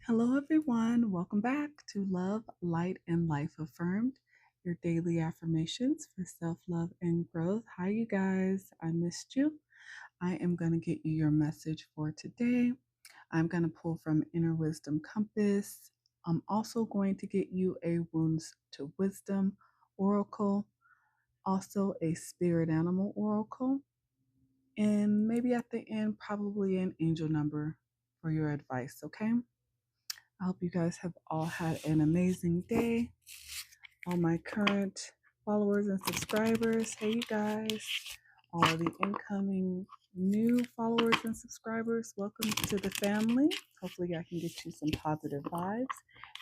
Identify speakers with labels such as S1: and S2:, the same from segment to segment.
S1: Hello, everyone. Welcome back to Love, Light, and Life Affirmed, your daily affirmations for self love and growth. Hi, you guys. I missed you. I am going to get you your message for today. I'm going to pull from Inner Wisdom Compass. I'm also going to get you a Wounds to Wisdom Oracle, also a Spirit Animal Oracle, and maybe at the end, probably an angel number for your advice, okay? I hope you guys have all had an amazing day. All my current followers and subscribers, hey you guys. All of the incoming new followers and subscribers, welcome to the family. Hopefully, I can get you some positive vibes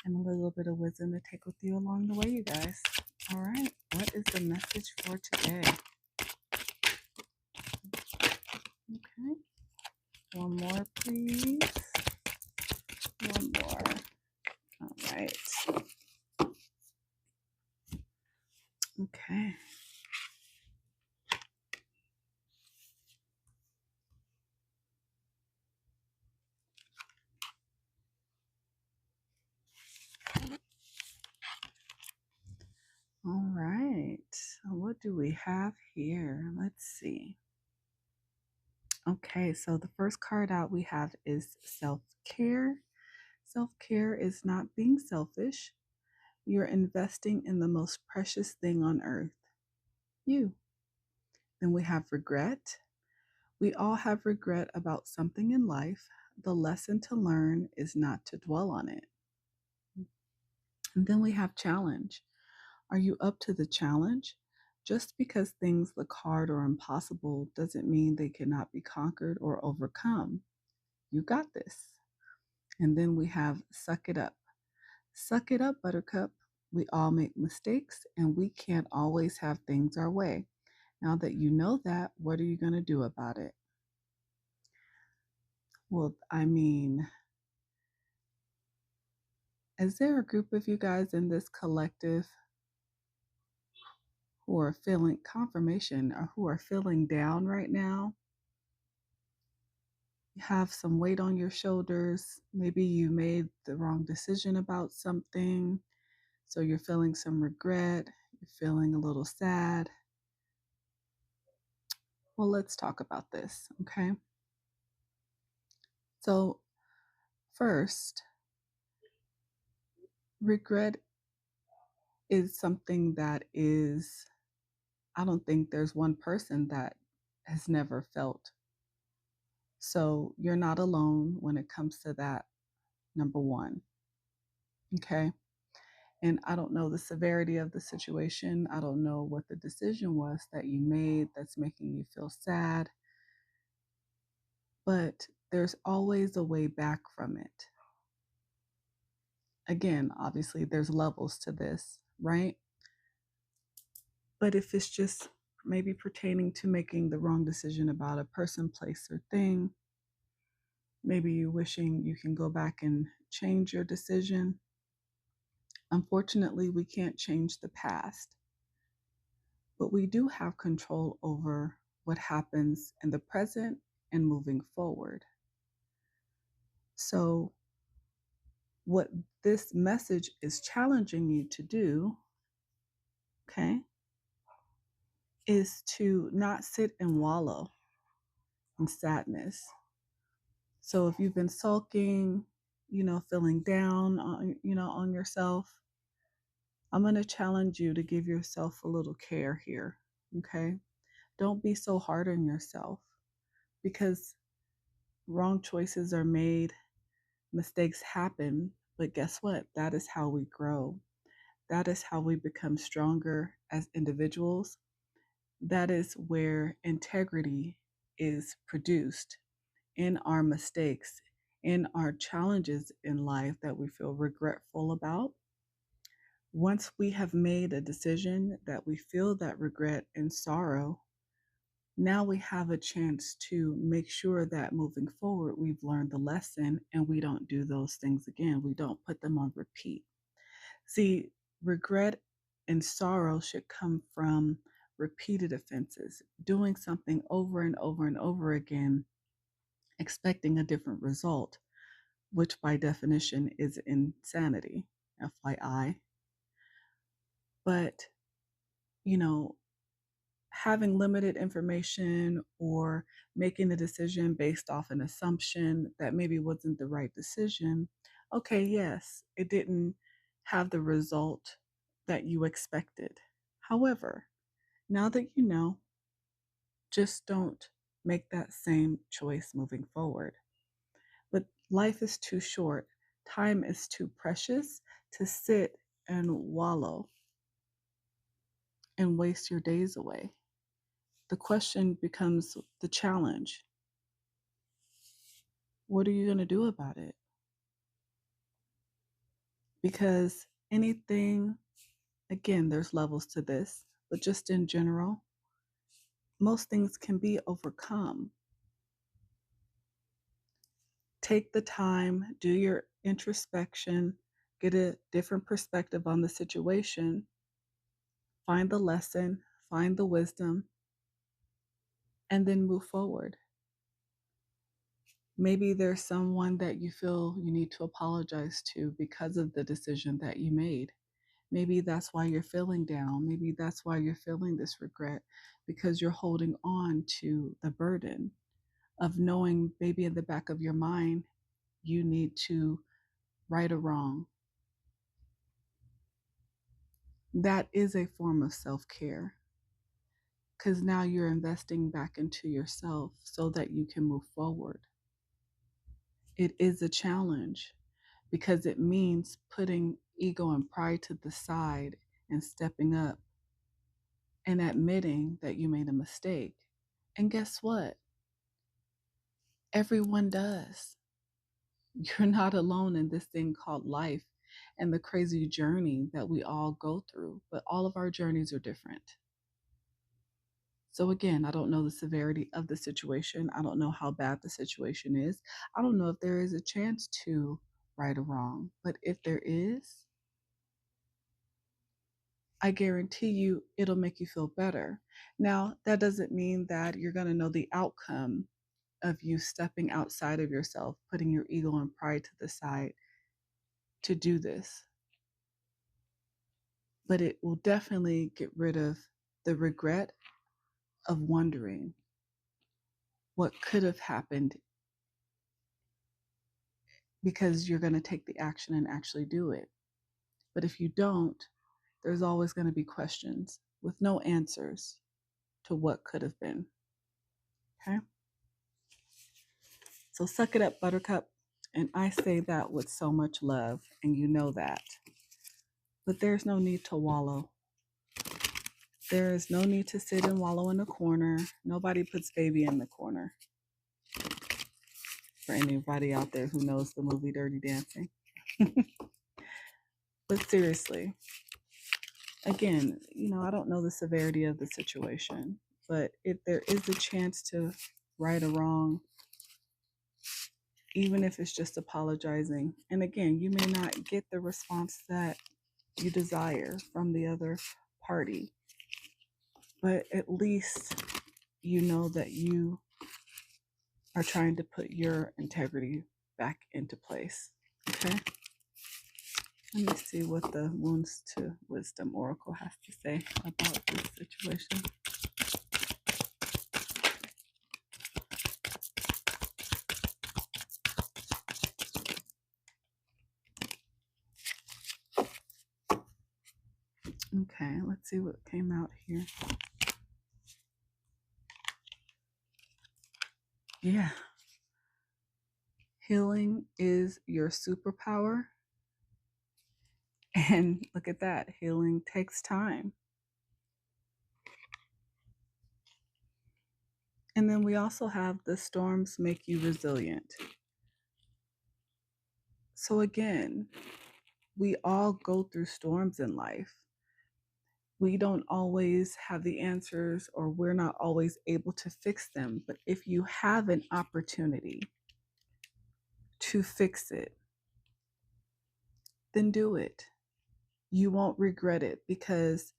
S1: and a little bit of wisdom to take with you along the way, you guys. All right, what is the message for today? Okay, one more, please. One more. All right. Okay. All right. So what do we have here? Let's see. Okay, so the first card out we have is self-care. Self-care is not being selfish. You're investing in the most precious thing on earth, you. Then we have regret. We all have regret about something in life. The lesson to learn is not to dwell on it. And then we have challenge. Are you up to the challenge? Just because things look hard or impossible doesn't mean they cannot be conquered or overcome. You got this. And then we have suck it up. Suck it up, Buttercup. We all make mistakes and we can't always have things our way. Now that you know that, what are you going to do about it? Well, I mean, is there a group of you guys in this collective who are feeling confirmation or who are feeling down right now? You have some weight on your shoulders. Maybe you made the wrong decision about something. So you're feeling some regret. You're feeling a little sad. Well, let's talk about this, okay? So, first, regret is something that is, I don't think there's one person that has never felt. So, you're not alone when it comes to that, number one, okay? And I don't know the severity of the situation. I don't know what the decision was that you made that's making you feel sad, but there's always a way back from it. Again, obviously, there's levels to this, right? But if it's just maybe pertaining to making the wrong decision about a person, place, or thing, maybe you're wishing you can go back and change your decision. Unfortunately, we can't change the past, but we do have control over what happens in the present and moving forward. So, what this message is challenging you to do, okay, is to not sit and wallow in sadness. So if you've been sulking, feeling down on yourself, I'm going to challenge you to give yourself a little care here, okay? Don't be so hard on yourself because wrong choices are made, mistakes happen, but guess what? That is how we grow. That is how we become stronger as individuals. That is where integrity is produced in our mistakes, in our challenges in life that we feel regretful about. Once we have made a decision that we feel that regret and sorrow, now we have a chance to make sure that moving forward, we've learned the lesson and we don't do those things again. We don't put them on repeat. See, regret and sorrow should come from repeated offenses, doing something over and over and over again, expecting a different result. which by definition is insanity, FYI. But, you know, having limited information or making a decision based off an assumption that maybe wasn't the right decision, okay, yes, it didn't have the result that you expected. However, now that you know, just don't make that same choice moving forward. But life is too short, time is too precious to sit and wallow and waste your days away. The question becomes the challenge. What are you going to do about it? Because anything, again, there's levels to this, but just in general, most things can be overcome. Take the time, do your introspection, get a different perspective on the situation, find the lesson, find the wisdom, and then move forward. Maybe there's someone that you feel you need to apologize to because of the decision that you made. Maybe that's why you're feeling down. Maybe that's why you're feeling this regret, because you're holding on to the burden of knowing, maybe in the back of your mind, you need to right a wrong. That is a form of self care, because now you're investing back into yourself so that you can move forward. It is a challenge because it means putting ego and pride to the side and stepping up and admitting that you made a mistake. And guess what? Everyone does. You're not alone in this thing called life and the crazy journey that we all go through, but all of our journeys are different. So, again, I don't know the severity of the situation. I don't know how bad the situation is. I don't know if there is a chance to right or wrong. But if there is, I guarantee you it'll make you feel better. Now, that doesn't mean that you're going to know the outcome of you stepping outside of yourself, putting your ego and pride to the side to do this. But it will definitely get rid of the regret of wondering what could have happened, because you're going to take the action and actually do it. But if you don't, there's always going to be questions with no answers to what could have been. Okay? So suck it up, Buttercup. And I say that with so much love, and you know that. But there's no need to wallow. There is no need to sit and wallow in a corner. Nobody puts baby in the corner. For anybody out there who knows the movie Dirty Dancing. But seriously, again, I don't know the severity of the situation, but if there is a chance to right a wrong, even if it's just apologizing, and again, you may not get the response that you desire from the other party, but at least you know that you are trying to put your integrity back into place. Okay? Let me see what the Wounds to Wisdom Oracle has to say about this situation. Okay, let's see what came out here. Yeah. Healing is your superpower. And look at that. Healing takes time. And then we also have the storms make you resilient. So again, we all go through storms in life. We don't always have the answers, or we're not always able to fix them. But if you have an opportunity to fix it, then do it. You won't regret it, because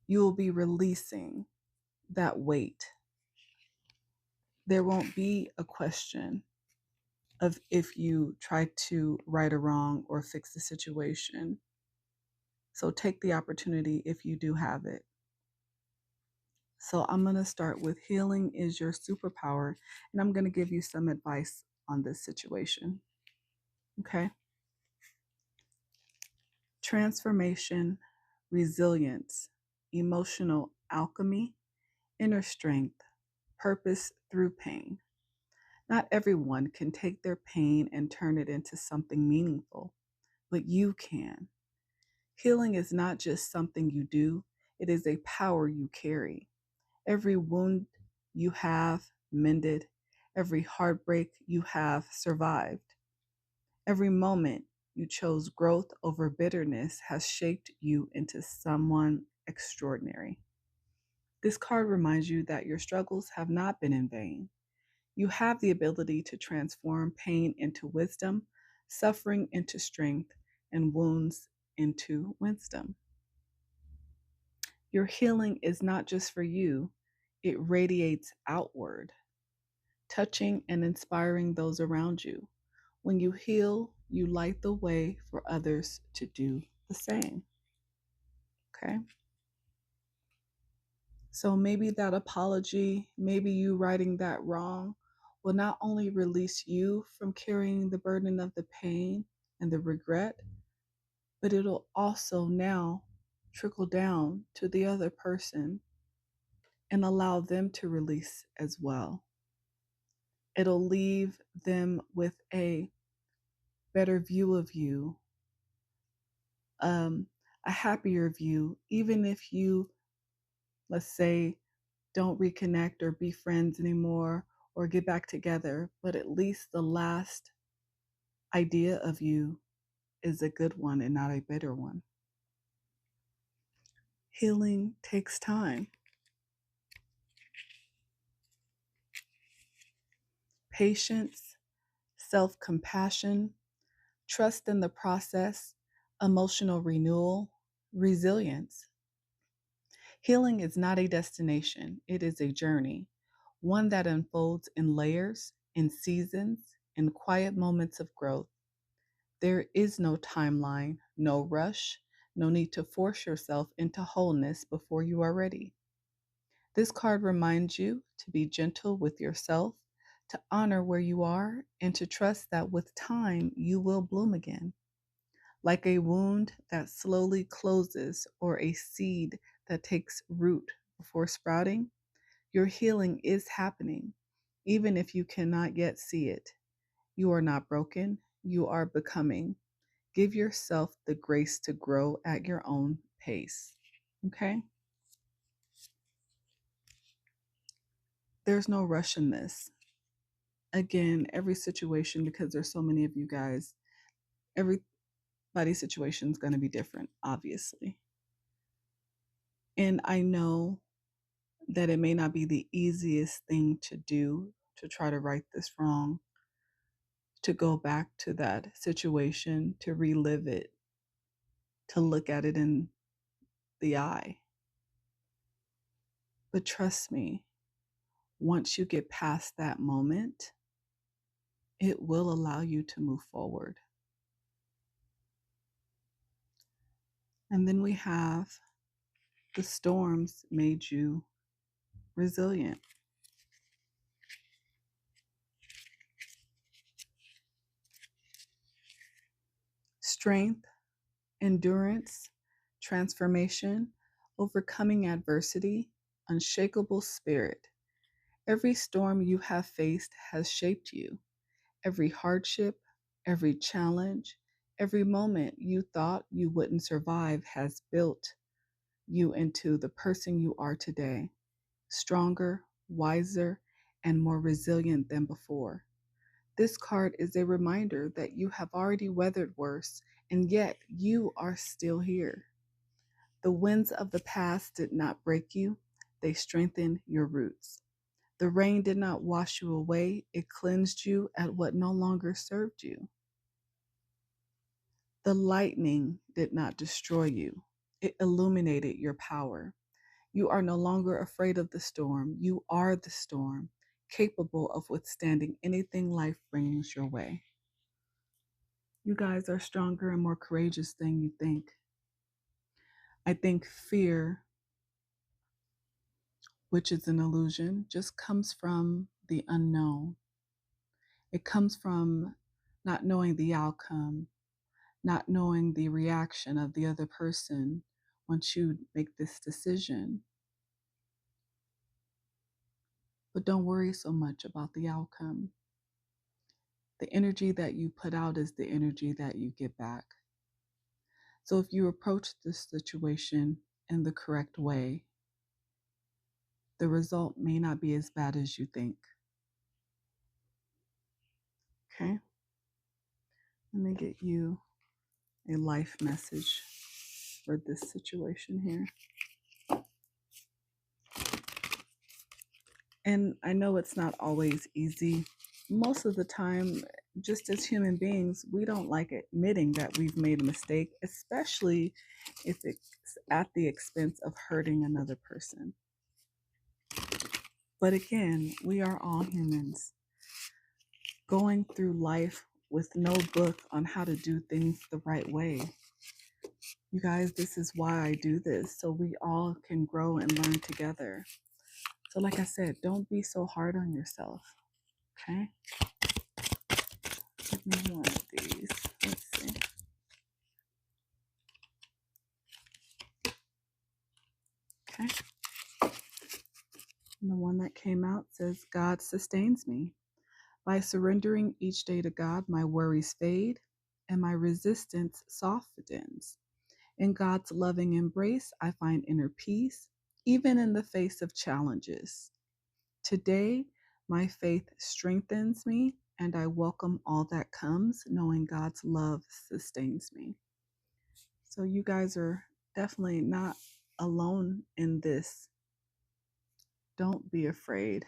S1: you'll be releasing that weight. There won't be a question of if you try to right a wrong or fix the situation. So take the opportunity if you do have it. So I'm going to start with healing is your superpower, and I'm going to give you some advice on this situation. Okay? Transformation, resilience, emotional alchemy, inner strength, purpose through pain. Not everyone can take their pain and turn it into something meaningful, but you can. Healing is not just something you do, it is a power you carry. Every wound you have mended, every heartbreak you have survived, every moment you chose growth over bitterness has shaped you into someone extraordinary. This card reminds you that your struggles have not been in vain. You have the ability to transform pain into wisdom, suffering into strength, and wounds into wisdom. Your healing is not just for you, it radiates outward, touching and inspiring those around you. When you heal, you light the way for others to do the same. Okay? So maybe that apology, maybe you righting that wrong, will not only release you from carrying the burden of the pain and the regret, but it'll also now trickle down to the other person and allow them to release as well. It'll leave them with a better view of you, um, a happier view, even if you, let's say, don't reconnect or be friends anymore or get back together, but at least the last idea of you is a good one and not a bitter one. Healing takes time. Patience, self compassion, trust in the process, emotional renewal, resilience. Healing is not a destination, it is a journey, one that unfolds in layers, in seasons, in quiet moments of growth. There is no timeline, no rush, no need to force yourself into wholeness before you are ready. This card reminds you to be gentle with yourself, to honor where you are, and to trust that with time you will bloom again. Like a wound that slowly closes or a seed that takes root before sprouting, your healing is happening, even if you cannot yet see it. You are not broken, you are becoming. Give yourself the grace to grow at your own pace. Okay? There's no rush in this. Again, every situation, because there's so many of you guys, everybody's situation is going to be different, obviously. And I know that it may not be the easiest thing to do to try to right this wrong, to go back to that situation, to relive it, to look at it in the eye. But trust me, once you get past that moment, it will allow you to move forward. And then we have the storms made you resilient. Strength, endurance, transformation, overcoming adversity, unshakable spirit. Every storm you have faced has shaped you. Every hardship, every challenge, every moment you thought you wouldn't survive has built you into the person you are today, stronger, wiser, and more resilient than before. This card is a reminder that you have already weathered worse, and yet you are still here. The winds of the past did not break you, they strengthened your roots. The rain did not wash you away, it cleansed you at what no longer served you. The lightning did not destroy you, it illuminated your power. You are no longer afraid of the storm, you are the storm, capable of withstanding anything life brings your way. You guys are stronger and more courageous than you think. I think fear, which is an illusion, just comes from the unknown. It comes from not knowing the outcome, not knowing the reaction of the other person once you make this decision. But don't worry so much about the outcome. The energy that you put out is the energy that you get back. So if you approach this situation in the correct way, the result may not be as bad as you think. Okay? Let me get you a life message for this situation here. And I know it's not always easy. Most of the time, just as human beings, we don't like admitting that we've made a mistake, especially if it's at the expense of hurting another person. But again, we are all humans going through life with no book on how to do things the right way. You guys, this is why I do this, so we all can grow and learn together. So like I said, don't be so hard on yourself, okay? Give me one of these. Let's see. Okay. And the one that came out says, God sustains me. By surrendering each day to God, my worries fade and my resistance softens. In God's loving embrace, I find inner peace, even in the face of challenges. Today, my faith strengthens me, and I welcome all that comes, knowing God's love sustains me. So, you guys are definitely not alone in this. Don't be afraid.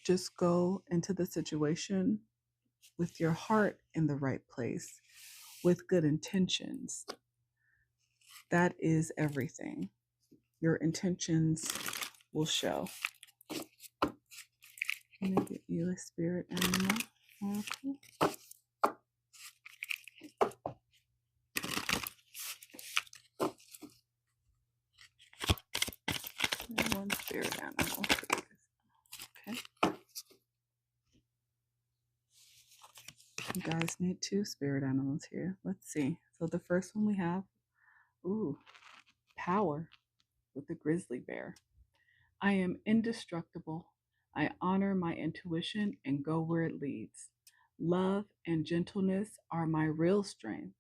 S1: Just go into the situation with your heart in the right place, with good intentions. That is everything. Your intentions will show. Let me get you a spirit animal. Okay. One spirit animal. Okay. You guys need two spirit animals here. Let's see. So the first one we have, power with the grizzly bear. I am indestructible. I honor my intuition and go where it leads. Love and gentleness are my real strengths.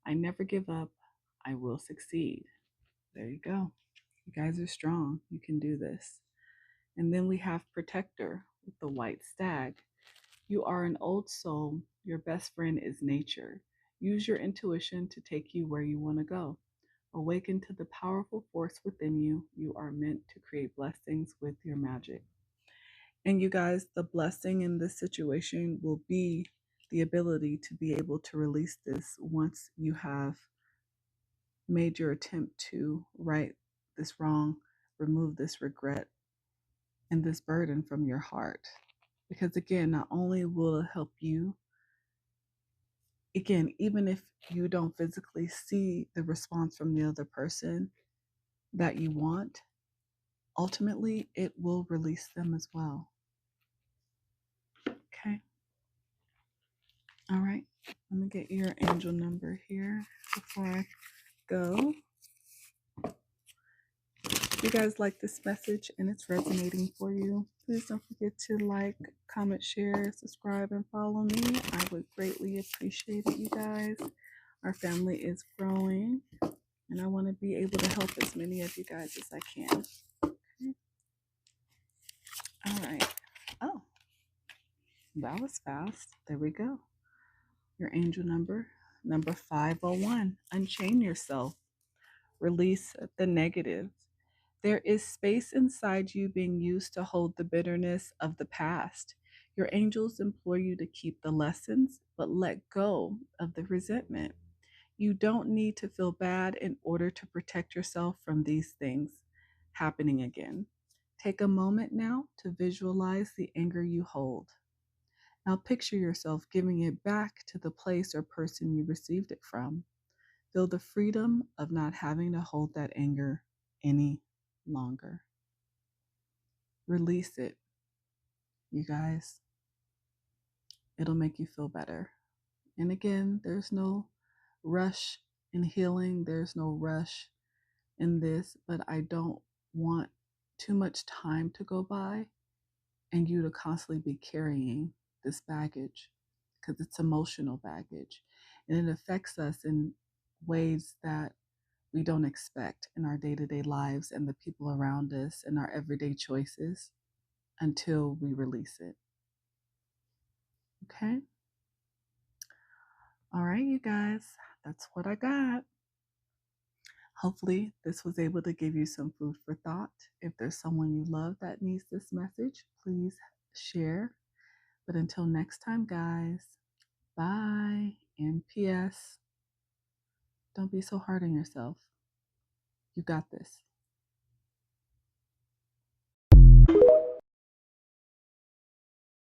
S1: I never give up. I will succeed. There you go. You guys are strong. You can do this. And then we have protector with the white stag. You are an old soul. Your best friend is nature. Use your intuition to take you where you want to go. Awaken to the powerful force within you. You are meant to create blessings with your magic. And you guys, the blessing in this situation will be the ability to be able to release this once you have made your attempt to right this wrong, remove this regret and this burden from your heart. Because again, not only will it help you, again, even if you don't physically see the response from the other person that you want, ultimately it will release them as well. Okay. All right. Let me get your angel number here before I go. If you guys like this message and it's resonating for you, please don't forget to like, comment, share, subscribe, and follow me. I would greatly appreciate it, you guys. Our family is growing, and I want to be able to help as many of you guys as I can. Okay. All right. Oh, that was fast. There we go. Your angel number 501. Unchain yourself. Release the negative. There is space inside you being used to hold the bitterness of the past. Your angels implore you to keep the lessons, but let go of the resentment. You don't need to feel bad in order to protect yourself from these things happening again. Take a moment now to visualize the anger you hold. Now picture yourself giving it back to the place or person you received it from. Feel the freedom of not having to hold that anger any longer. Release it, you guys. It'll make you feel better. And again, there's no rush in healing, there's no rush in this, but I don't want too much time to go by and you to constantly be carrying this baggage because it's emotional baggage and it affects us in ways that we don't expect in our day-to-day lives and the people around us and our everyday choices until we release it. Okay? All right, you guys, that's what I got. Hopefully, this was able to give you some food for thought. If there's someone you love that needs this message, please share. But until next time, guys, bye. And P.S. Don't be so hard on yourself. You got this.